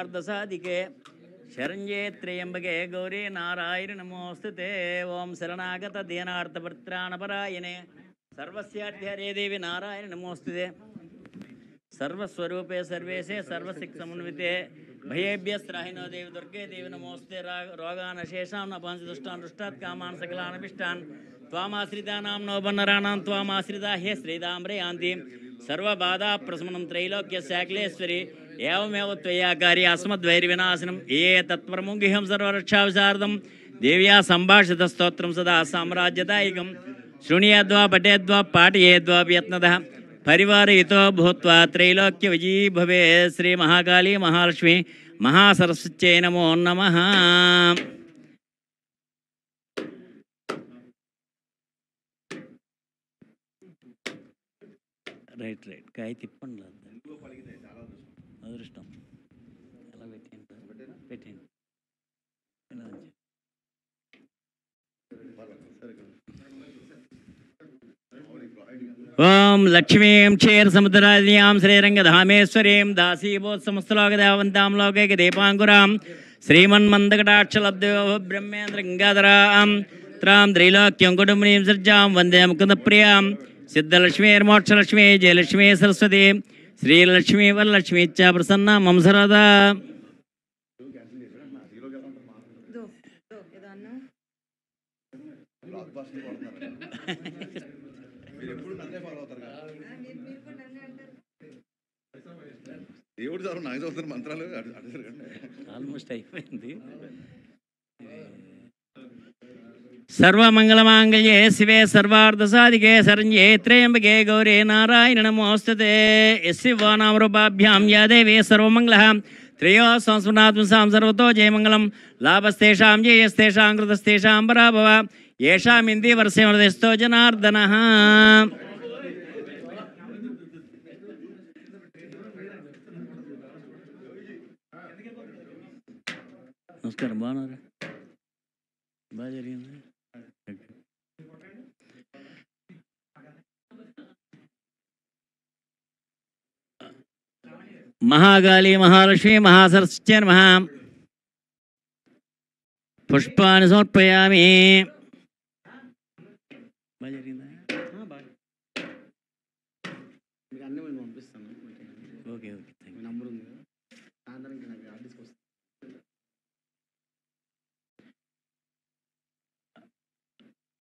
साधिके शरण्ये त्र्यंबके गौरी नारायण नमोस्तुते ओम शरणागत दीनार्तपत्राणपरायणे सर्वस्यार्थे देवी नारायण नमोस्तुते सर्वस्वरूपे सर्वेशे सर्वसिक्समुन्विते भयेभ्यस्त्राहिनो देवी दुर्गे देवी नमोस्ते रोगान् शेषां न पंचदुष्टान् दुष्टात् कामान् सकलान् अभिष्टान् त्वामाश्रितानां नोपन्नराणां त्वामाश्रिता हे श्रीदाम्रे यान्ति सर्वबाधा प्रशमनं त्रैलोक्यस्याखिलेश्वरी एवमेव त्वया कार्य अस्मद्वैर्विनाशनं ये तत्प्रमुखिहं सर्वरक्षाविशारदं देव्या सम्भाषितस्तोत्रं सदा साम्राज्यदायकं शृणुयाद्वा पठेद्वा पाठयेद्वा यत्नतः परिवारयुतो भूत्वा त्रैलोक्य विजयी भवे श्री महाकाली महालक्ष्मी महासरस्वत्यै नमो नमः। రైట్ రైట్ కాయ తిప్పండి అదృష్టం ఎలా పెట్టండి ఓం లక్ష్మీం క్షీరసముద్రాద్యాం శ్రీరంగధామేశ్వరీం దాసీభూత్సమస్తలోకదేవంతాం లోకైక దీపాంకురాం శ్రీమన్మందకటాక్షలబ్దేవ బ్రహ్మేంద్ర గంగాధరాం త్రాం త్రైలోక్యం కుటుంబనీం సర్జాం వందే ముకుందప్రియాం सिद्धलक्ष्मीर्मोक्षलक्ष्मी जयलक्ष्मी सरस्वती श्रीलक्ष्मी वरलक्ष्मी च प्रसन्ना मम सरदा। ఆల్మోస్ట్ అయిపోయింది. सर्वमंगलमांगल्ये शिवे सर्वार्धसाधिके शरण्ये त्र्यंबके गौरी नारायण नमोस्तुते यस्या नाम रूपाभ्यां या देवी सर्वमंगलः त्रयो संस्मरणात्मसां सर्वतो जयमंगलं लाभस्तेषां जयस्तेषां कृतस्तेषां पराभव येषाम् इन्दि वर्षे वर्धस्तो जनार्दनः। नमस्कार बाणारा बाजरी महाकाली महालक्ष्मी महासरस्वत्यै नमः। पुष्पाणि समर्पयामि। Okay okay